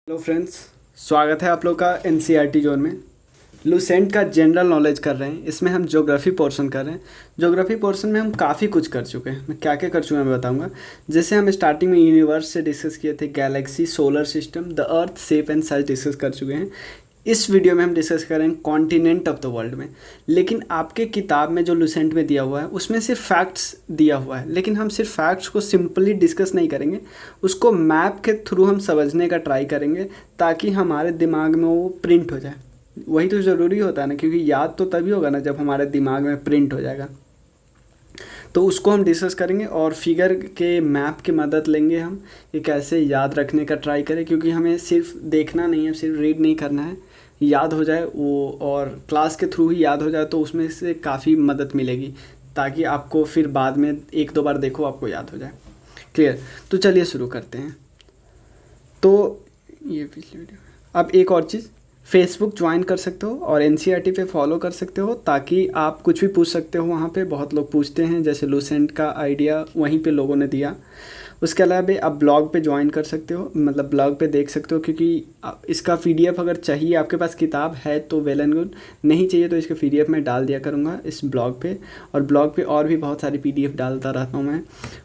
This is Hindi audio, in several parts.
हेलो फ्रेंड्स, स्वागत है आप लोग का एनसीईआरटी जोन में। लूसेंट का जनरल नॉलेज कर रहे हैं। इसमें हम ज्योग्राफी पोर्शन कर रहे हैं। ज्योग्राफी पोर्शन में हम काफ़ी कुछ कर चुके हैं। मैं क्या क्या कर चुका मैं बताऊंगा। जैसे हम स्टार्टिंग में यूनिवर्स से डिस्कस किए थे, Galaxy, solar system, the earth, shape and size discuss कर चुके हैं। इस वीडियो में हम डिस्कस करेंगे कॉन्टिनेंट ऑफ द वर्ल्ड में। लेकिन आपके किताब में जो लूसेंट में दिया हुआ है उसमें सिर्फ फैक्ट्स दिया हुआ है, लेकिन हम सिर्फ फैक्ट्स को सिंपली डिस्कस नहीं करेंगे, उसको मैप के थ्रू हम समझने का ट्राई करेंगे ताकि हमारे दिमाग में वो प्रिंट हो जाए। वही तो ज़रूरी होता है ना, क्योंकि याद तो तभी होगा ना जब हमारे दिमाग में प्रिंट हो जाएगा। तो उसको हम डिस्कस करेंगे और फिगर के मैप की मदद लेंगे हम कि कैसे याद रखने का ट्राई करें, क्योंकि हमें सिर्फ देखना नहीं है, सिर्फ रीड नहीं करना है, याद हो जाए वो, और क्लास के थ्रू ही याद हो जाए तो उसमें से काफ़ी मदद मिलेगी, ताकि आपको फिर बाद में एक दो बार देखो आपको याद हो जाए। क्लियर? तो चलिए शुरू करते हैं। तो ये पिछली वीडियो। अब एक और चीज़, फेसबुक ज्वाइन कर सकते हो और एनसीईआरटी पे फॉलो कर सकते हो, ताकि आप कुछ भी पूछ सकते हो। वहाँ पे बहुत लोग पूछते हैं, जैसे लूसेंट का आइडिया वहीं पे लोगों ने दिया। उसके अलावा आप ब्लॉग पे ज्वाइन कर सकते हो, मतलब ब्लॉग पे देख सकते हो, क्योंकि इसका पीडीएफ अगर चाहिए, आपके पास किताब है तो वेल एंड गुड, नहीं चाहिए तो इसका पीडीएफ मैं डाल दिया करूँगा इस ब्लॉग पे। और ब्लॉग पे और भी बहुत सारी पीडीएफ डालता रहता हूँ मैं।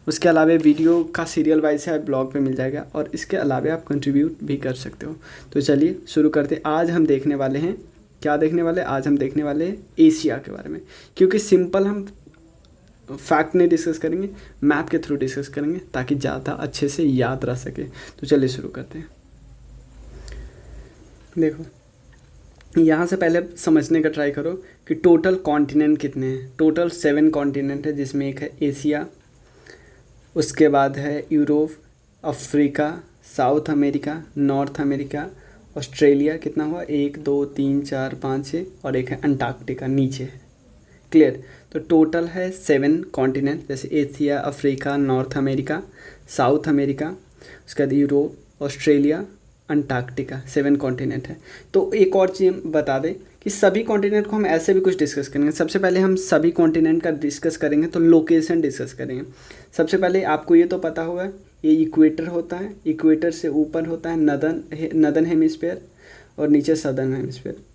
उसके अलावा वीडियो का सीरियल वाइज है, ब्लॉग पे मिल जाएगा, और इसके अलावा आप कंट्रीब्यूट भी कर सकते हो। तो चलिए शुरू करते हैं। आज हम देखने वाले हैं, क्या देखने वाले हैं? आज हम देखने वाले हैं एशिया के बारे में, क्योंकि सिंपल हम फैक्ट नहीं डिस्कस करेंगे, मैप के थ्रू डिस्कस करेंगे ताकि ज़्यादा अच्छे से याद रह सके। तो चलिए शुरू करते हैं। देखो, यहाँ से पहले समझने का ट्राई करो कि टोटल कॉन्टिनेंट कितने हैं। टोटल 7 कॉन्टिनेंट है, जिसमें एक है एशिया, उसके बाद है Europe, Africa, south America, north America, Australia. कितना हुआ? 1 2 3 4 5 6, और एक है अंटार्कटिका नीचे है। क्लियर? तो टोटल है 7 कॉन्टिनेंट, जैसे Asia, Africa, north America, south America, उसके बाद यूरोप, ऑस्ट्रेलिया, अंटार्कटिका। 7 कॉन्टिनेंट है। तो एक और चीज़ बता दें कि सभी कॉन्टिनेंट को हम ऐसे भी कुछ डिस्कस करेंगे। सबसे पहले हम सभी कॉन्टिनेंट का डिस्कस करेंगे तो लोकेशन डिस्कस करेंगे। सबसे पहले आपको ये तो पता होगा, ये इक्वेटर होता है, इक्वेटर से ऊपर होता है नदर्न हेमिस्फेयर, और नीचे सदर्न हेमिस्फेयर।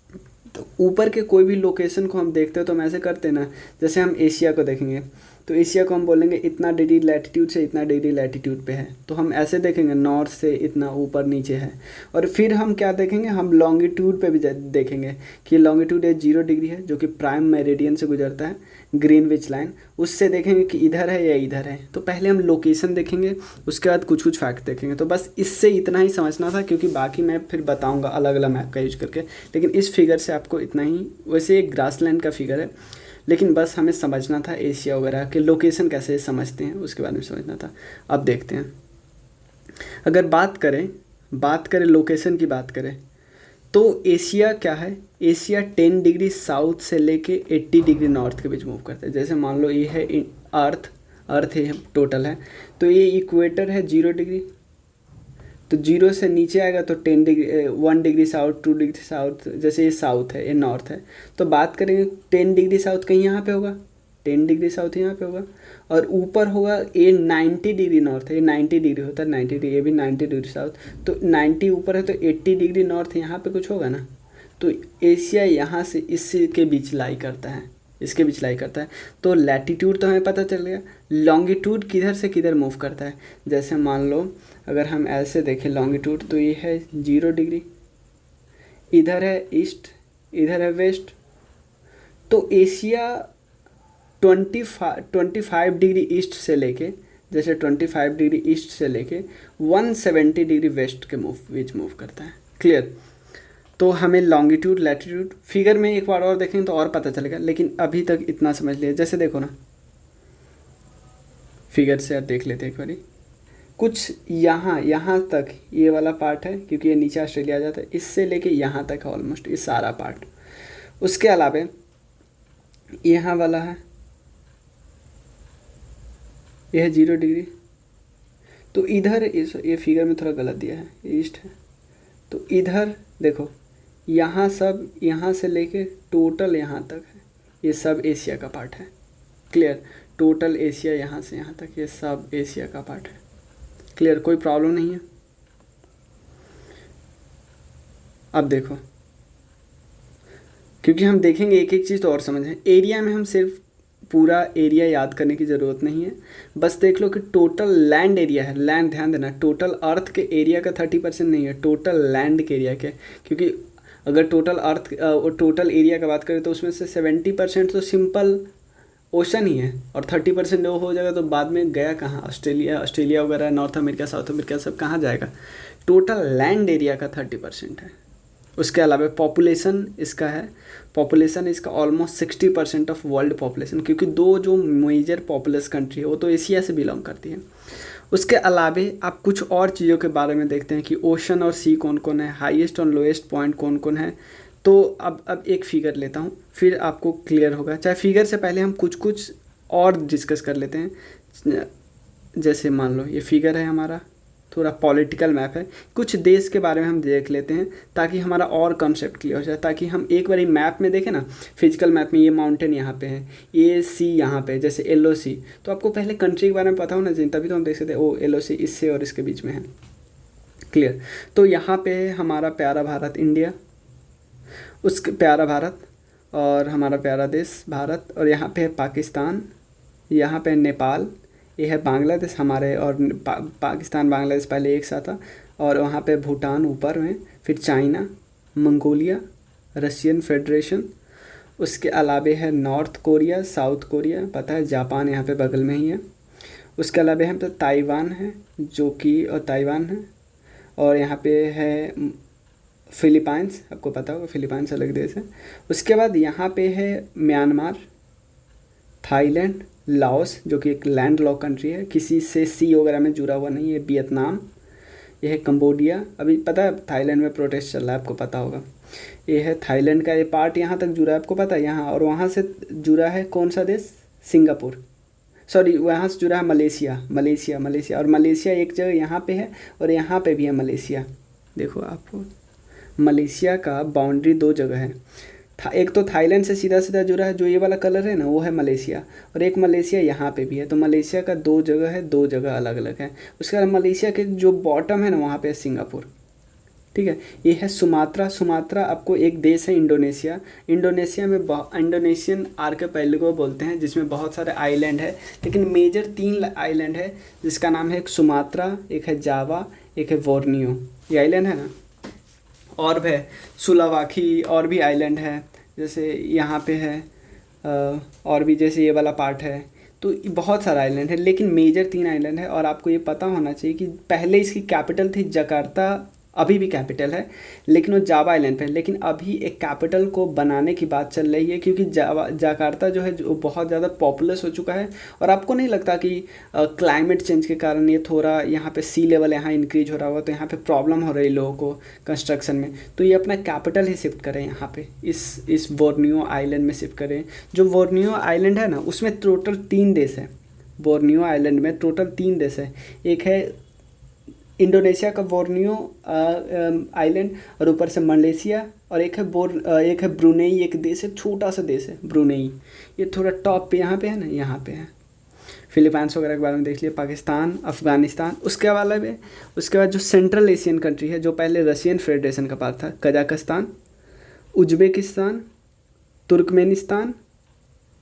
तो ऊपर के कोई भी लोकेशन को हम देखते हो तो हम ऐसे करते हैं ना, जैसे हम एशिया को देखेंगे तो एशिया को हम बोलेंगे इतना डिग्री लैटिट्यूड से इतना डिग्री लैटिट्यूड पे है, तो हम ऐसे देखेंगे नॉर्थ से इतना ऊपर नीचे है। और फिर हम क्या देखेंगे, हम लॉन्गिट्यूड पे भी देखेंगे कि लॉन्गिट्यूड 0 डिग्री है, जो कि प्राइम मेरिडियन से गुजरता है, ग्रीनविच लाइन, उससे देखेंगे कि इधर है या इधर है। तो पहले हम लोकेशन देखेंगे, उसके बाद कुछ कुछ फैक्ट देखेंगे। तो बस इससे इतना ही समझना था, क्योंकि बाकी मैं फिर बताऊंगा अलग अलग मैप का यूज करके, लेकिन इस फिगर से आपको इतना ही। वैसे एक ग्रासलैंड का फिगर है, लेकिन बस हमें समझना था एशिया वगैरह के लोकेशन कैसे समझते हैं उसके बारे में समझना था। अब देखते हैं, अगर बात करें लोकेशन की बात करें तो एशिया क्या है? एशिया 10 डिग्री साउथ से लेके 80 डिग्री नॉर्थ के बीच मूव करता है। जैसे मान लो ये है अर्थ है, टोटल है, तो ये इक्वेटर है 0 डिग्री, तो 0 से नीचे आएगा तो 1 डिग्री साउथ, 2 डिग्री साउथ, जैसे ये साउथ है, ये नॉर्थ है। तो बात करेंगे 10 डिग्री साउथ कहीं यहाँ पे होगा, 10 डिग्री साउथ यहाँ पे होगा, और ऊपर होगा ये 90 डिग्री नॉर्थ है, ये 90 डिग्री होता है, 90 डिग्री, ये भी 90 डिग्री साउथ, तो 90 ऊपर है तो 80 डिग्री नॉर्थ यहाँ पे कुछ होगा ना। तो एशिया यहाँ से इसके बीच लाई करता है, इसके बीच लाई करता है। तो लैटिट्यूड तो हमें पता चल गया, लॉन्गिट्यूड किधर से किधर मूव करता है। जैसे मान लो अगर हम ऐसे देखें लॉन्गिट्यूड, तो ये है 0 डिग्री, इधर है ईस्ट, इधर है वेस्ट। तो एशिया 25 डिग्री ईस्ट से लेके, जैसे 25 डिग्री ईस्ट से लेके 170 डिग्री वेस्ट के बीच मूव करता है। क्लियर? तो हमें लॉन्गिट्यूड लैटिट्यूड फिगर में एक बार और देखेंगे तो और पता चलेगा, लेकिन अभी तक इतना समझ लिया। जैसे देखो ना, फिगर से देख लेते हैं एक बारी, कुछ यहाँ तक ये वाला पार्ट है, क्योंकि ये नीचे ऑस्ट्रेलिया आ जाता है, इससे लेके यहाँ तक है ऑलमोस्ट ये सारा पार्ट। उसके अलावा यहाँ वाला है, यह है 0 डिग्री। तो इधर ये फिगर में थोड़ा गलत दिया है, ईस्ट है, तो इधर देखो यहाँ सब, यहाँ से लेके टोटल यहाँ तक है, ये सब एशिया का पार्ट है। क्लियर? टोटल एशिया यहाँ से यहाँ तक, ये सब एशिया का पार्ट है। क्लियर? कोई प्रॉब्लम नहीं है। अब देखो, क्योंकि हम देखेंगे एक एक चीज़ तो और समझें। एरिया में हम सिर्फ पूरा एरिया याद करने की ज़रूरत नहीं है, बस देख लो कि टोटल लैंड एरिया है। लैंड ध्यान देना, टोटल अर्थ के एरिया का 30% नहीं है, टोटल लैंड के एरिया के। क्योंकि अगर टोटल अर्थ और टोटल एरिया की बात करें तो उसमें से 70% तो सिंपल ओशन ही है, और 30% वो हो जाएगा तो बाद में गया कहाँ? ऑस्ट्रेलिया वगैरह, नॉर्थ अमेरिका, साउथ अमेरिका, सब कहाँ जाएगा? टोटल लैंड एरिया का 30% है। उसके अलावा पॉपुलेशन इसका है, पॉपुलेशन इसका ऑलमोस्ट 60% ऑफ वर्ल्ड पॉपुलेशन, क्योंकि दो जो मेजर पॉपुलस कंट्री है वो तो एशिया से बिलोंग करती है। उसके अलावा आप कुछ और चीज़ों के बारे में देखते हैं कि ओशन और सी कौन कौन है, हाईएस्ट और लोएस्ट पॉइंट कौन कौन है। तो अब एक फ़िगर लेता हूँ, फिर आपको क्लियर होगा। चाहे फिगर से पहले हम कुछ कुछ और डिस्कस कर लेते हैं। जैसे मान लो ये फिगर है हमारा, थोड़ा पॉलिटिकल मैप है, कुछ देश के बारे में हम देख लेते हैं ताकि हमारा और कॉन्सेप्ट क्लियर हो जाए, ताकि हम एक बार मैप में देखें ना, फिजिकल मैप में ये माउंटेन यहाँ पे है, ये सी यहाँ पे, जैसे LOC, तो आपको पहले कंट्री के बारे में पता होना चाहिए, तभी तो हम देख सकते हैं ओ LOC इससे और इसके बीच में है। क्लियर? तो यहाँ पे है हमारा प्यारा भारत इंडिया, उसके प्यारा भारत, और हमारा प्यारा देश भारत, और यहाँ पे है पाकिस्तान, यहाँ पे नेपाल, ये है बांग्लादेश हमारे, और पाकिस्तान बांग्लादेश पहले एक साथ था, और वहाँ पे भूटान ऊपर में, फिर चाइना, मंगोलिया, रशियन फेडरेशन, उसके अलावा है नॉर्थ कोरिया, साउथ कोरिया, पता है जापान यहाँ पे बगल में ही है। उसके अलावा यहाँ पे ताइवान है, जो कि और ताइवान है, और यहाँ पे है फिलीपाइंस, आपको पता होगा फिलीपाइंस अलग देश है। उसके बाद यहाँ पे है म्यांमार, थाईलैंड, लाओस जो कि एक लैंड लॉक कंट्री है, किसी से सी वगैरह में जुड़ा हुआ नहीं है, वियतनाम, यह है कंबोडिया, अभी पता है थाईलैंड में प्रोटेस्ट चल रहा है, आपको पता होगा। ये है थाईलैंड का, ये पार्ट यहाँ तक जुड़ा है, आपको पता है यहाँ, और वहाँ से जुड़ा है कौन सा देश? सिंगापुर, सॉरी वहाँ से जुड़ा है मलेशिया, और मलेशिया एक जगह यहाँ पे है, और यहाँ पे भी है मलेशिया। देखो आपको मलेशिया का बाउंड्री दो जगह है, एक तो थाईलैंड से सीधा सीधा जुड़ा है, जो ये वाला कलर है ना वो है मलेशिया, और एक मलेशिया यहाँ पे भी है। तो मलेशिया का दो जगह है, दो जगह अलग अलग है। उसके बाद मलेशिया के जो बॉटम है ना वहाँ पे है सिंगापुर। ठीक है, ये है सुमात्रा आपको एक देश है, इंडोनेशिया में इंडोनेशियन आर्किपेलागो बोलते हैं, जिसमें बहुत सारे आइलैंड है, लेकिन मेजर 3 आइलैंड है, जिसका नाम है एक सुमात्रा, एक है जावा, एक है बोर्नियो, ये आइलैंड है ना। और भी है सुलावाकी, और भी आइलैंड है, जैसे यहाँ पे है, और भी जैसे ये वाला पार्ट है। तो बहुत सारा आइलैंड है, लेकिन मेजर 3 आइलैंड है। और आपको ये पता होना चाहिए कि पहले इसकी कैपिटल थी जकार्ता, अभी भी कैपिटल है, लेकिन वो जावा आइलैंड पे है। लेकिन अभी एक कैपिटल को बनाने की बात चल रही है, क्योंकि जकार्ता जो है जो बहुत ज़्यादा पॉपुलस हो चुका है। और आपको नहीं लगता कि क्लाइमेट चेंज के कारण ये थोड़ा यहाँ पे सी लेवल यहाँ इंक्रीज हो रहा होगा, तो यहाँ पे प्रॉब्लम हो रही है लोगों को कंस्ट्रक्शन में, तो ये अपना कैपिटल ही शिफ्ट करें यहाँ पे, इस बोर्नियो आइलैंड में शिफ्ट करें। जो बोर्नियो आइलैंड है ना उसमें टोटल 3 देश है, बोर्नियो आइलैंड में टोटल 3 देश है। एक है इंडोनेशिया का बोर्नियो आइलैंड, और ऊपर से मलेशिया, और एक है ब्रुनेई, एक देश है, छोटा सा देश है ब्रुनेई, ये थोड़ा टॉप पे यहाँ पे है ना, यहाँ पे है। फिलीपाइंस वगैरह के बारे में देख लिया, पाकिस्तान, अफगानिस्तान। उसके वाला भी, उसके बाद जो सेंट्रल एशियन कंट्री है, जो पहले रशियन फेडरेशन का पार्ट था, कजाकिस्तान, उज्बेकिस्तान, तुर्कमेनिस्तान,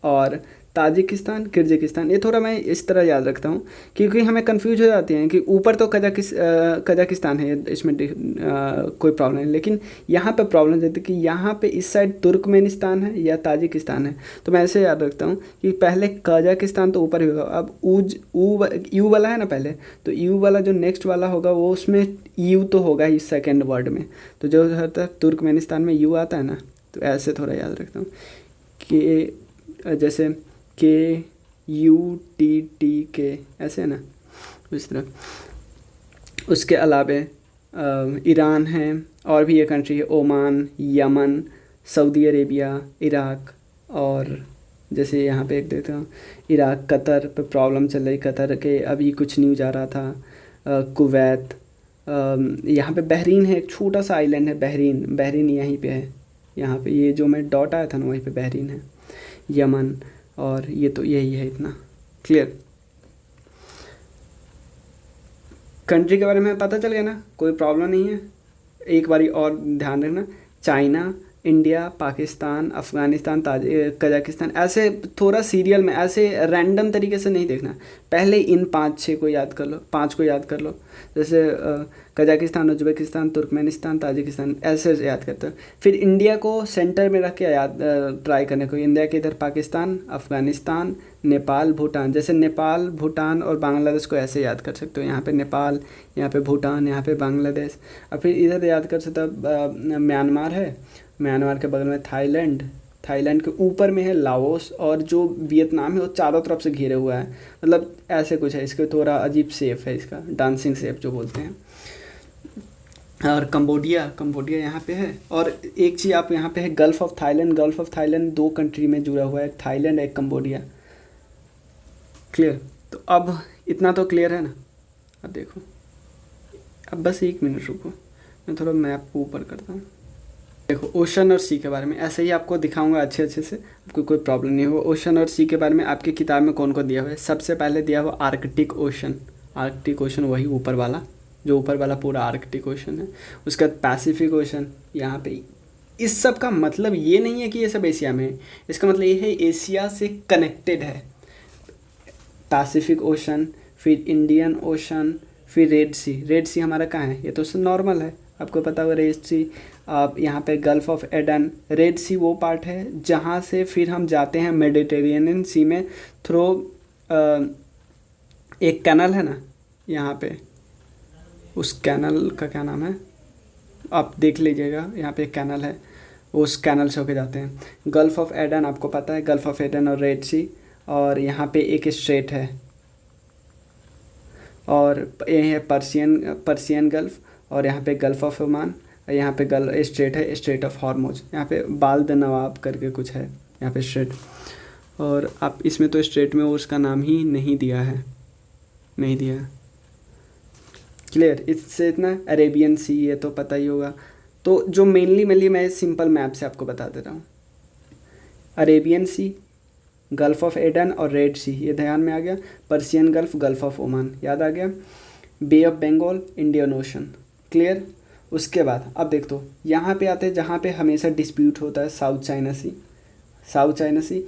और ताजिकिस्तान, किर्गिस्तान। ये थोड़ा मैं इस तरह याद रखता हूँ, क्योंकि हमें कंफ्यूज हो जाती हैं कि ऊपर तो कजाकिस्तान है, इसमें कोई प्रॉब्लम नहीं, लेकिन यहाँ पे प्रॉब्लम रहती है कि यहाँ पे इस साइड तुर्कमेनिस्तान है या ताजिकिस्तान है। तो मैं ऐसे याद रखता हूँ कि पहले कजाकिस्तान तो ऊपर ही होगा, अब यू वाला है ना पहले, तो यू वाला जो नेक्स्ट वाला होगा वो उसमें यू तो होगा ही सेकेंड वर्ड में, तो जो तक तुर्कमेनिस्तान में यू आता है ना, तो ऐसे थोड़ा याद रखता हूँ कि जैसे KUTTK ऐसे है ना, उस तरह। उसके अलावा ईरान है, और भी ये कंट्री है, Oman, Yemen, Saudi Arabia, Iraq, और जैसे यहाँ पे एक देखता हूँ इराक, कतर पे प्रॉब्लम चल रही, कतर के अभी कुछ न्यूज़ आ रहा था, कुवैत, यहाँ पे बहरीन है, एक छोटा सा आइलैंड है बहरीन यहीं पे है, यहाँ पे ये जो मैं डॉट आया था ना वहीं पे बहरीन है, यमन, और ये तो यही है इतना। क्लियर? कंट्री के बारे में पता चल गया ना, कोई प्रॉब्लम नहीं है। एक बारी और ध्यान रखना, China, India, Pakistan, Afghanistan, Kazakhstan, ऐसे थोड़ा सीरियल में ऐसे रैंडम तरीके से नहीं देखना। पहले इन 5-6 को याद कर लो, 5 को याद कर लो। जैसे कजाकिस्तान, उज्बेकिस्तान, तुर्कमेनिस्तान, ताजिकिस्तान, ऐसे याद करते हो। फिर इंडिया को सेंटर में रख के याद ट्राई करने को। इंडिया के इधर पाकिस्तान, अफ़गानिस्तान, नेपाल, भूटान। जैसे नेपाल, भूटान और बांग्लादेश को ऐसे याद कर सकते हो, यहाँ पे नेपाल, यहाँ पे भूटान, यहाँ पे बांग्लादेश। और फिर इधर याद कर सकते हो म्यांमार है, म्यांमार के बगल में थाईलैंड, थाईलैंड के ऊपर में है लाओस, और जो वियतनाम है वो चारों तरफ से घिरे हुआ है। मतलब ऐसे कुछ है, इसके थोड़ा अजीब शेप है, इसका डांसिंग शेप जो बोलते हैं। और कंबोडिया, कंबोडिया यहाँ पे है। और एक चीज़ आप यहाँ पे है gulf of Thailand, gulf of Thailand 2 country में जुड़ा हुआ है, एक थाईलैंड एक कंबोडिया। क्लियर? तो अब इतना तो क्लियर है ना। अब देखो, अब बस 1 मिनट रुको, मैं थोड़ा मैप को ऊपर करता हूँ। देखो ओशन और सी के बारे में ऐसे ही आपको दिखाऊंगा अच्छे से, आपको कोई प्रॉब्लम नहीं हो। ओशन और सी के बारे में आपकी किताब में कौन को दिया हुआ है? सबसे पहले दिया हुआ आर्कटिक ओशन, आर्कटिक ओशन वही ऊपर वाला, जो ऊपर वाला पूरा आर्कटिक ओशन है। उसके बाद पैसिफिक ओशन यहाँ पे। इस सब का मतलब ये नहीं है कि ये सब एशिया में है, इसका मतलब ये है एशिया से कनेक्टेड है। पैसिफिक ओशन, फिर इंडियन ओशन, फिर रेड सी। रेड सी हमारा कहाँ है? ये तो नॉर्मल है, आपको पता होगा रेड सी। आप यहाँ पे गल्फ़ ऑफ एडन। रेड सी वो पार्ट है जहाँ से फिर हम जाते हैं मेडिटेरेनियन सी में थ्रो एक कैनल है ना यहाँ पे, उस कैनल का क्या नाम है आप देख लीजिएगा, यहाँ पे एक कैनल है, उस कैनल से होके जाते हैं। गल्फ़ ऑफ एडन आपको पता है, गल्फ़ ऑफ एडन और रेड सी। और यहाँ पे एक स्ट्रेट है, और ये है पर्सियन गल्फ़, और यहाँ पे गल्फ़ ऑफ ओमान, यहाँ पे स्ट्रेट है, स्ट्रेट ऑफ हॉर्मुज। यहाँ पे बाल द नवाब करके कुछ है यहाँ पे स्ट्रेट। और आप इसमें तो स्ट्रेट में उसका नाम ही नहीं दिया है, नहीं दिया है। क्लियर? इससे इतना अरेबियन सी ये तो पता ही होगा। तो जो मेनली मैं सिंपल मैप से आपको बता दे रहा हूँ। Arabian sea, gulf of Aden और रेड सी, ये ध्यान में आ गया। Persian gulf, gulf of Oman याद आ गया। Bay of Bengal, Indian ocean. Clear? उसके बाद अब देख दो, यहाँ पे आते हैं जहाँ पे हमेशा डिस्प्यूट होता है, साउथ चाइना सी। साउथ चाइना सी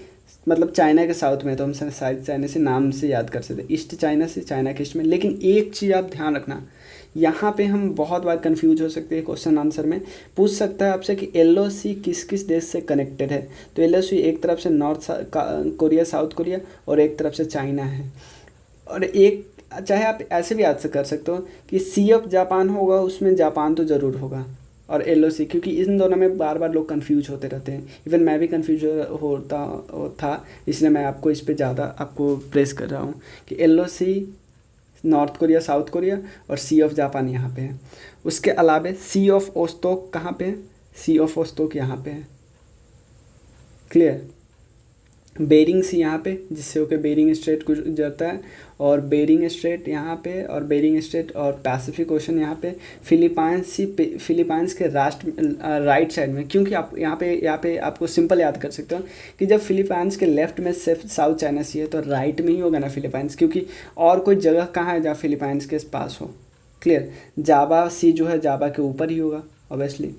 मतलब चाइना के साउथ में, तो हम साउथ चाइना सी नाम से याद कर सकते हैं। ईस्ट चाइना सी, चाइना के ईस्ट में। लेकिन एक चीज़ आप ध्यान रखना, यहाँ पे हम बहुत बार कंफ्यूज हो सकते हैं। क्वेश्चन आंसर में पूछ सकता है आपसे कि LOC किस किस देश से कनेक्टेड है। तो LOC एक तरफ से नॉर्थ कोरिया, साउथ कोरिया, और एक तरफ से चाइना है। और एक चाहे आप ऐसे भी याद से कर सकते हो कि सी ऑफ जापान होगा, उसमें जापान तो ज़रूर होगा, और LOC, क्योंकि इन दोनों में बार बार लोग कंफ्यूज होते रहते हैं। इवन मैं भी कंफ्यूज होता था, इसलिए मैं आपको इस पे ज़्यादा आपको प्रेस कर रहा हूँ कि LOC north Korea, south Korea, और सी ऑफ जापान यहाँ पे है। उसके अलावा सी ऑफ ओस्तोक कहाँ पे है? सी ऑफ ओस्तोक यहाँ पे है। क्लियर? बेरिंग सी यहाँ पे, जिससे होकर बेरिंग स्ट्रेट गुजरता है, और बेरिंग स्ट्रेट यहाँ पे, और बेरिंग स्ट्रेट और पैसिफिक ओशन यहाँ पे। फिलीपाइंस सी, फिलीपाइंस के राइट साइड में, क्योंकि आप यहाँ पे आपको सिंपल याद कर सकते हो कि जब फिलीपाइंस के लेफ्ट में सिर्फ साउथ चाइना सी है, तो राइट में ही होगा ना फिलीपाइंस, क्योंकि और कोई जगह कहाँ है जहाँ फिलीपाइंस के पास हो। क्लियर? जावा सी जो है जावा के ऊपर ही होगा ऑब्वियसली।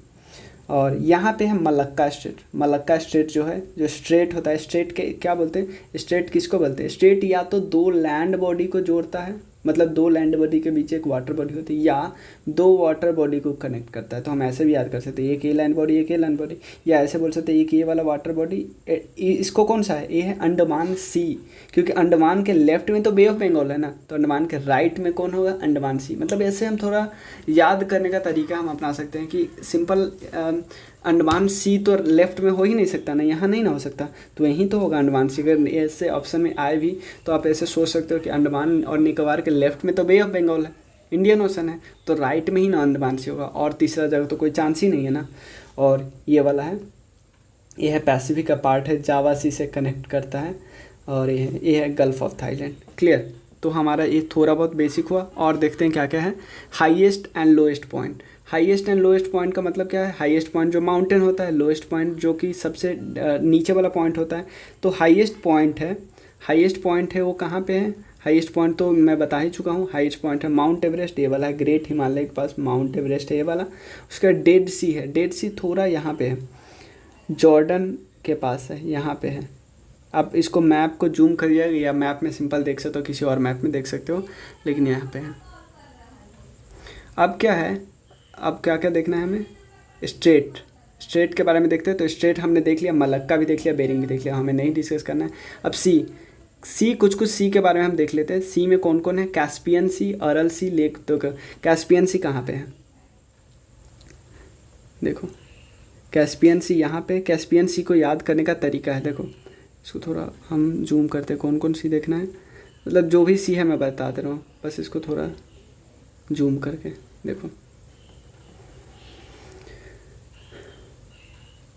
और यहाँ पे है मलक्का स्ट्रेट। मलक्का स्ट्रेट जो है, जो स्ट्रेट होता है, स्ट्रेट के क्या बोलते हैं? स्ट्रेट किसको बोलते हैं? स्ट्रेट या तो 2 लैंड बॉडी को जोड़ता है, मतलब 2 लैंड बॉडी के बीच एक वाटर बॉडी होती है, या 2 वाटर बॉडी को कनेक्ट करता है। तो हम ऐसे भी याद कर सकते हैं, एक ये लैंड बॉडी, एक ये लैंड बॉडी, या ऐसे बोल सकते हैं एक ये वाला वाटर बॉडी। इसको कौन सा है? ये है अंडमान सी, क्योंकि अंडमान के लेफ्ट में तो बे ऑफ बंगाल है ना, तो अंडमान के राइट में कौन होगा? अंडमान सी। मतलब ऐसे हम थोड़ा याद करने का तरीका हम अपना सकते हैं कि सिंपल अंडमान सी तो लेफ्ट में हो ही नहीं सकता ना, यहाँ नहीं ना हो सकता, तो यहीं तो होगा अंडमान सी। अगर ऐसे ऑप्शन में आए भी तो आप ऐसे सोच सकते हो कि अंडमान और निकोबार के लेफ्ट में तो बे ऑफ बंगाल है, इंडियन ओशन है, तो राइट में ही ना अंडमान सी होगा, और तीसरा जगह तो कोई चांस ही नहीं है ना। और ये वाला है, ये है पैसिफिक का पार्ट है, जावा सी से कनेक्ट करता है, और ये है गल्फ़ ऑफ थाईलैंड। क्लियर? तो हमारा ये थोड़ा बहुत बेसिक हुआ। और देखते हैं क्या क्या है। Highest and lowest point. Highest and lowest point का मतलब क्या है? हाईएस्ट पॉइंट जो माउंटेन होता है, लोएस्ट पॉइंट जो कि सबसे नीचे वाला पॉइंट होता है। तो हाईएस्ट पॉइंट है वो कहाँ पे है? हाईएस्ट पॉइंट तो मैं बता ही चुका हूँ, हाईएस्ट पॉइंट है माउंट एवरेस्ट, ये वाला है ग्रेट हिमालय के पास माउंट एवरेस्ट है ये वाला। उसका डेड सी है, डेड सी थोड़ा यहाँ पे है, जॉर्डन के पास है, यहाँ पे है। आप इसको मैप को जूम करिए या मैप में सिंपल देख सकते हो, किसी और मैप में देख सकते हो, लेकिन यहाँ पे है। अब क्या है, अब क्या क्या देखना है हमें, स्ट्रेट, स्ट्रेट के बारे में देखते हैं। तो स्ट्रेट हमने देख लिया, मलक्का भी देख लिया, बेरिंग भी देख लिया, हमें नहीं डिस्कस करना है। अब सी कुछ सी के बारे में हम देख लेते हैं। सी में कौन कौन है, कैस्पियन सी, अरल सी, लेक। तो कैस्पियन सी कहाँ पे है, देखो कैस्पियन सी यहाँ पे। कैस्पियन सी को याद करने का तरीका है, देखो इसको थोड़ा हम जूम करते हैं, कौन कौन सी देखना है, मतलब जो भी सी है मैं बताते रहा हूँ, बस इसको थोड़ा जूम करके देखो।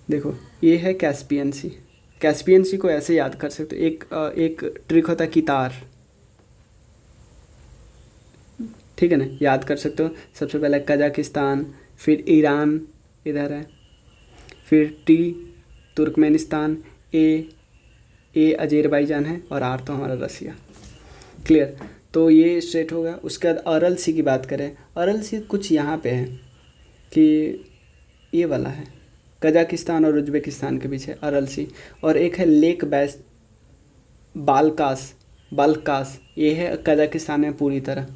देखो ये है कैस्पियन सी। कैस्पियन सी को ऐसे याद कर सकते हो, एक ट्रिक होता है कितार, ठीक है ना, याद कर सकते हो। सबसे पहले कजाकिस्तान, फिर ईरान इधर है, फिर टी तुर्कमेनिस्तान, ए अजेरबाईजान है, और आर तो हमारा रसिया। क्लियर, तो ये स्ट्रेट होगा। उसके बाद अरल सी की बात करें, अरल सी कुछ यहाँ पे है कि ये वाला है, कजाकिस्तान और उज्बेकिस्तान के बीच है अरल सी। और एक है लेक बाल्कास, ये है कजाकिस्तान में पूरी तरह।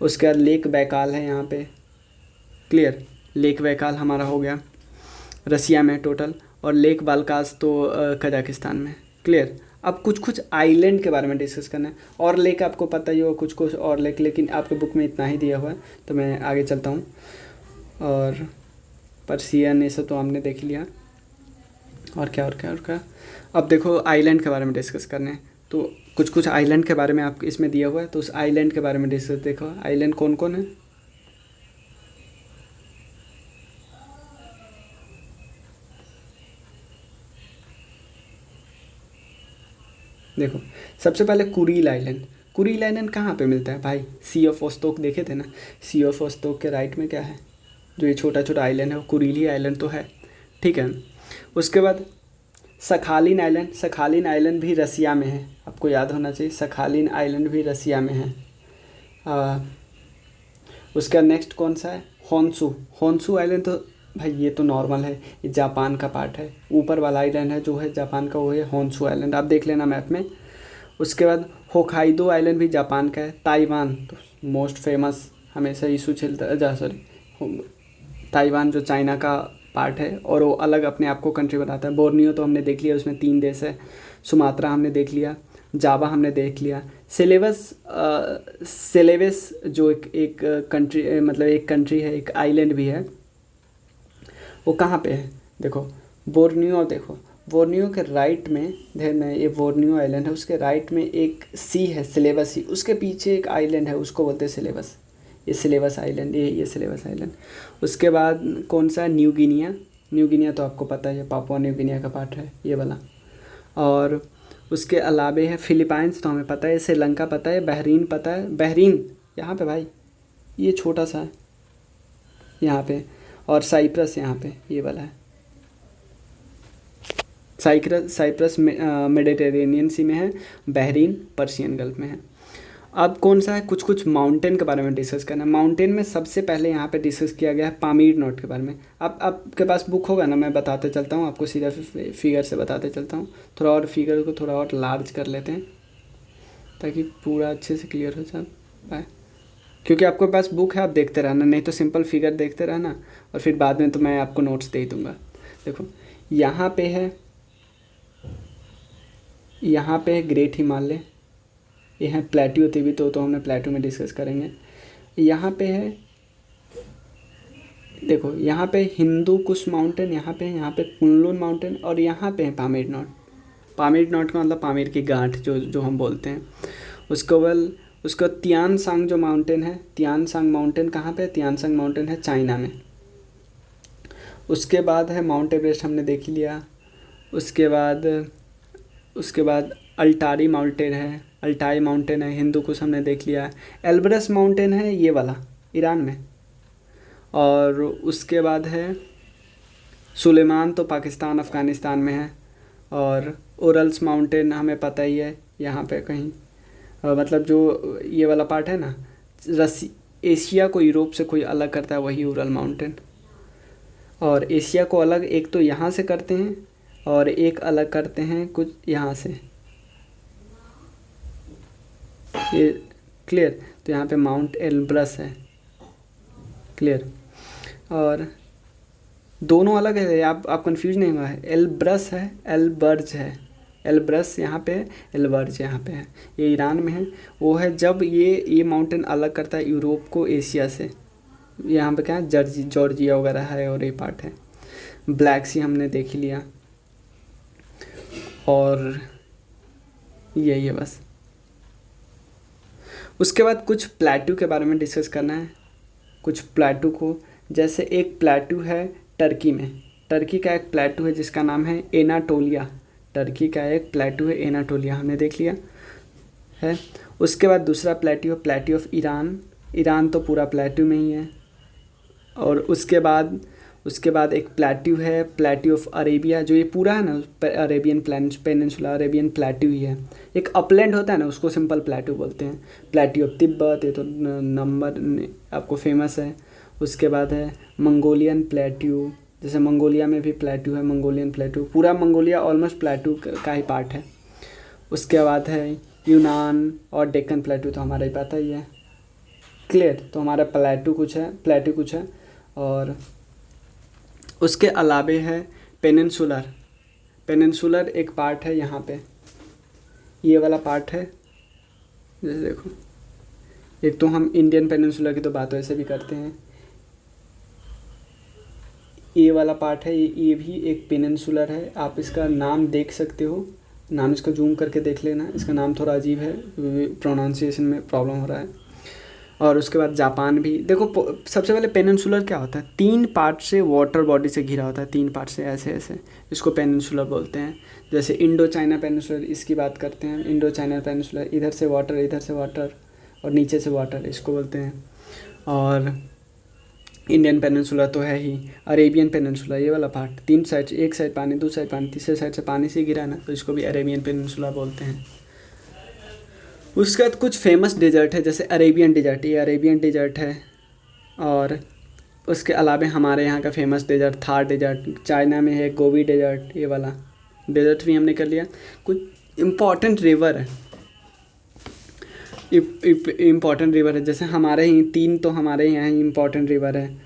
उसके बाद लेक बैकाल है यहाँ पे। क्लियर, लेक बैकाल हमारा हो गया रसिया में टोटल, और लेक बाल्कास तो कजाकिस्तान में। क्लियर, अब कुछ कुछ आइलैंड के बारे में डिस्कस करना है। और लेक आपको पता ही होगा, कुछ कुछ और लेक, लेकिन आपके बुक में इतना ही दिया हुआ है, तो मैं आगे चलता हूँ। और पर्सियन ये सब तो हमने देख लिया, और क्या। अब देखो आइलैंड के बारे में डिस्कस करने हैं, तो कुछ कुछ आइलैंड के बारे में आपको इसमें दिया हुआ है, तो उस आइलैंड के बारे में डिस्कस। देखो आइलैंड कौन कौन है, देखो सबसे पहले कुरील आइलैंड। कुरील आइलैंड कहाँ पे मिलता है भाई, सी ऑफ ओस्टोक देखे थे ना, सी ऑफ ओस्टोक के राइट में क्या है, जो ये छोटा छोटा आइलैंड है वो कुरील ही आइलैंड तो है, ठीक है। उसके बाद सखालिन आइलैंड, सखालिन आइलैंड भी रसिया में है, आपको याद होना चाहिए, सखालिन आइलैंड भी रसिया में है। उसका नेक्स्ट कौन सा है, होन्सू आइलैंड, तो भाई ये तो नॉर्मल है, ये जापान का पार्ट है। ऊपर वाला आइलैंड है जो है जापान का, वो है होन्सू आइलैंड, आप देख लेना मैप में। उसके बाद होखाइडो आइलैंड भी जापान का है। ताइवान तो मोस्ट फेमस, हमेशा इशू चलता, सॉरी ताइवान जो चाइना का पार्ट है, और वो अलग अपने आप को कंट्री बनाता है। बोर्नियो तो हमने देख लिया, उसमें 3 देश है। सुमात्रा हमने देख लिया, जावा हमने देख लिया। सेलेवस जो एक कंट्री, मतलब एक कंट्री है, एक आइलैंड भी है, वो कहाँ पे है, देखो बोर्नियो। और देखो बोर्नियो के राइट में, ध्यान में, ये बोर्नियो आइलैंड है, उसके राइट में एक सी है, सिलेबस सी, उसके पीछे एक आइलैंड है, उसको बोलते हैं सिलेबस, ये सिलेबस आइलैंड, ये सिलेबस आइलैंड। उसके बाद कौन सा, न्यू गिनिया। न्यू गिनिया तो आपको पता है, पापुआ न्यू गिनिया का पार्ट है ये वाला। और उसके अलावे है फिलीपाइंस, तो हमें पता है, श्रीलंका पता है, बहरीन पता है, बहरीन यहाँ पे भाई, ये छोटा सा है यहाँ पे। और साइप्रस यहाँ पे ये वाला है, साइप्रस मेडिटेरेनियन सी में है, बहरीन पर्शियन गल्फ में है। अब कौन सा है, कुछ कुछ माउंटेन के बारे में डिस्कस करना है। माउंटेन में सबसे पहले यहाँ पे डिस्कस किया गया है पामीर नोट के बारे में। अब आपके पास बुक होगा ना, मैं बताते चलता हूँ आपको, सीधा फिगर से बताते चलता हूँ। थोड़ा और फिगर को थोड़ा और लार्ज कर लेते हैं ताकि पूरा अच्छे से क्लियर हो जाए, क्योंकि आपके पास बुक है, आप देखते रहना, नहीं तो सिंपल फिगर देखते रहना, और फिर बाद में तो मैं आपको नोट्स दे ही दूँगा। देखो यहाँ पे है ग्रेट हिमालय, ये है प्लेट्यू भी, तो हमने प्लेट्यू में डिस्कस करेंगे। यहाँ पे है, देखो यहाँ पे हिंदू कुश माउंटेन, यहाँ पे कुनलुन माउंटेन, और यहाँ पे है पामीर नोट। पामीर नोट का मतलब पामीर की गांठ जो हम बोलते हैं। उसको तियान सांग जो माउंटेन है, तियान सांग माउंटेन कहाँ पे है, तियान सांग माउंटेन है चाइना में। उसके बाद है माउंट एवरेस्ट हमने देख लिया। उसके बाद अल्टाई माउंटेन है, हिंदू कुश हमने देख लिया। एल्ब्रस माउंटेन है ये वाला, ईरान में। और उसके बाद है सुलेमान, तो पाकिस्तान अफ़गानिस्तान में है। और ओरल्स माउंटेन हमें पता ही है, यहाँ पे कहीं मतलब जो ये वाला पार्ट है ना, रसी एशिया को यूरोप से कोई अलग करता है वही यूरल माउंटेन। और एशिया को अलग एक तो यहाँ से करते हैं और एक अलग करते हैं कुछ यहाँ से, ये क्लियर। तो यहाँ पे माउंट एल्ब्रस है, क्लियर। और दोनों अलग है, आप कंफ्यूज नहीं हुआ है, एल्ब्रस है, एल्बर्ज है। एल्ब्रस यहाँ पे है, एल्बर्ज यहाँ पे है, ये ईरान में है। वो है जब ये माउंटेन अलग करता है यूरोप को एशिया से। यहाँ पे क्या है, जॉर्जिया वगैरह है और ये पार्ट है। ब्लैक सी हमने देख ही लिया, और यही है बस। उसके बाद कुछ प्लेट्यू के बारे में डिस्कस करना है, कुछ प्लेट्यू को। जैसे एक प्लेट्यू है टर्की में, टर्की का एक प्लेट्यू है जिसका नाम है एनाटोलिया। टर्की का एक प्लेट्यू है एनाटोलिया, हमने देख लिया है। उसके बाद दूसरा प्लेट्यू है प्लेट्यू ऑफ ईरान। ईरान तो पूरा प्लेट्यू में ही है। और उसके बाद एक प्लेट्यू है प्लेट्यू ऑफ अरेबिया, जो ये पूरा है ना अरेबियन पेनिनसुला, अरेबियन प्लेट्यू ही है। एक अपलैंड होता है ना, उसको सिंपल प्लेट्यू बोलते हैं। प्लेट्यू ऑफ तिब्बत, ये तो नंबर आपको फेमस है। उसके बाद है मंगोलियन प्लेट्यू, जैसे मंगोलिया में भी प्लेट्यू है, मंगोलियन प्लेट्यू। पूरा मंगोलिया ऑलमोस्ट प्लेट्यू का ही पार्ट है। उसके बाद है यूनान और डेक्कन प्लेट्यू, तो हमारा ही पता ही है, क्लियर। तो हमारा प्लेट्यू कुछ है। और उसके अलावे है पेनिनसुलर एक पार्ट है यहाँ पे, ये वाला पार्ट है। जैसे देखो, एक तो हम इंडियन पेनिनसुलर की तो बात वैसे भी करते हैं, ये वाला पार्ट है, ये भी एक पेनिनसुलर है। आप इसका नाम देख सकते हो, नाम इसको जूम करके देख लेना, इसका नाम थोड़ा अजीब है, प्रोनाउंसिएशन में प्रॉब्लम हो रहा है। और उसके बाद जापान भी देखो। सबसे पहले पेनिनसुलर क्या होता है, 3 पार्ट से वाटर बॉडी से घिरा होता है, 3 पार्ट से ऐसे, इसको पेनिनसुलर बोलते हैं। जैसे इंडो चाइना पेनिनसुलर, इसकी बात करते हैं, इंडो चाइना पेनिनसुलर, इधर से वाटर और नीचे से वाटर, इसको बोलते हैं। और इंडियन पेनिनसुलर तो है ही, अरेबियन पेनिनसुलर ये वाला पार्ट, 3 साइड, एक साइड पानी, दूसरी साइड पानी, तीसरे साइड से पानी से घिरा है ना, तो इसको भी अरेबियन पेनिनसुलर बोलते हैं। उसके बाद कुछ फेमस डेजर्ट है, जैसे अरेबियन डेजर्ट, ये अरेबियन डेजर्ट है। और उसके अलावा हमारे यहाँ का famous desert Thar desert, China में है गोबी डेजर्ट, ये वाला डेजर्ट भी हमने कर लिया। कुछ इम्पॉर्टेंट रिवर है, इम्पॉर्टेंट रिवर है, जैसे हमारे ही 3 तो हमारे यहाँ ही इम्पॉर्टेंट रिवर है।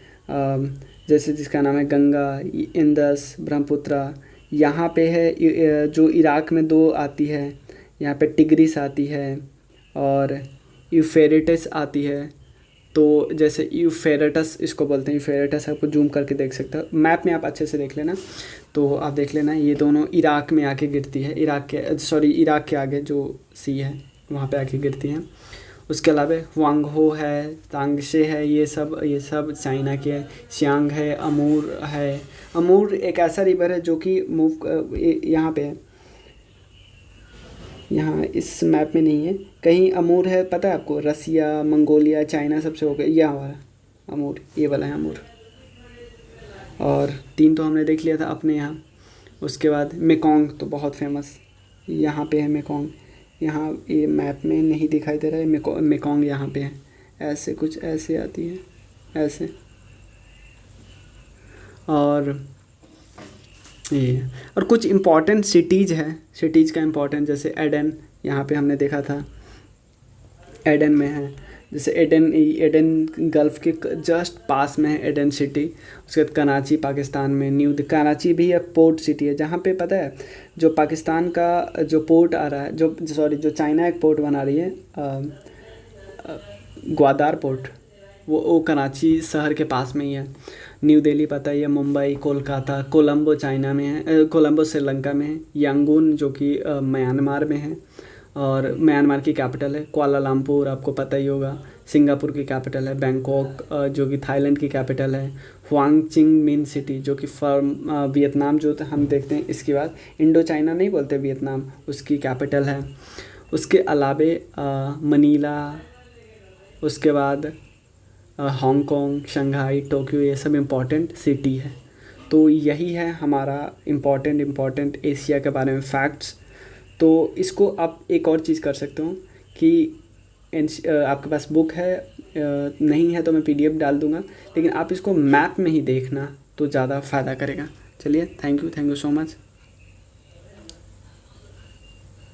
जैसे जिसका नाम है गंगा, इंदस, ब्रह्मपुत्रा। यहाँ पे है जो इराक में 2 आती है, यहाँ पे टिग्रिस आती है और यूफ्रेटिस आती है। तो जैसे यूफ्रेटस इसको बोलते हैं, यूफ्रेटस आपको जूम करके देख सकते हो, मैप में आप अच्छे से देख लेना। तो आप देख लेना, ये दोनों इराक में आके गिरती है, इराक के आगे जो सी है वहाँ पे आके गिरती हैं। उसके अलावा हुआंगहो है, तांगशे है, ये सब चाइना के है। सियांग है, अमूर है। अमूर एक ऐसा रिवर है जो कि यहाँ पे है, यहाँ इस मैप में नहीं है कहीं। अमूर है, पता है आपको, रसिया, मंगोलिया, चाइना सबसे हो गया, यह वाला अमूर, ये वाला है अमूर। और 3 तो हमने देख लिया था अपने यहाँ। उसके बाद मेकोंग तो बहुत फेमस, यहाँ पे है मेकोंग, यहाँ ये मैप में नहीं दिखाई दे रहा है, मेकोंग यहाँ पे है, ऐसे कुछ ऐसे आती है, ऐसे। और ये और कुछ इम्पॉर्टेंट सिटीज़ है, सिटीज़ का इम्पॉर्टेंट, जैसे एडन, यहाँ पे हमने देखा था एडन में है। जैसे एडन गल्फ़ के जस्ट पास में है एडन सिटी। उसके बाद कराची पाकिस्तान में, न्यू कराची भी एक पोर्ट सिटी है, जहाँ पे पता है जो पाकिस्तान का जो पोर्ट आ रहा है, जो चाइना एक पोर्ट बना रही है, ग्वादार पोर्ट, वो कराची शहर के पास में ही है। न्यू दिल्ली पता ही है, मुंबई, कोलकाता, कोलंबो चाइना में है, कोलंबो श्रीलंका में है, यांगून जो कि म्यांमार में है और म्यांमार की कैपिटल है। कुआलालंपुर आपको पता ही होगा, सिंगापुर की कैपिटल है। बैंकॉक जो कि थाईलैंड की कैपिटल है। हुआंगचिंग मिन सिटी जो कि वियतनाम जो हम देखते हैं, इसके बाद इंडो चाइना नहीं बोलते वियतनाम, उसकी कैपिटल है। उसके अलावा मनीला, उसके बाद हांगकांग, शंघाई, टोक्यो, ये सब इम्पॉर्टेंट सिटी है। तो यही है हमारा इम्पॉर्टेंट एशिया के बारे में फैक्ट्स। तो इसको आप एक और चीज़ कर सकते हो कि आपके पास बुक है, नहीं है तो मैं PDF डाल दूँगा, लेकिन आप इसको मैप में ही देखना तो ज़्यादा फ़ायदा करेगा। चलिए, थैंक यू सो मच।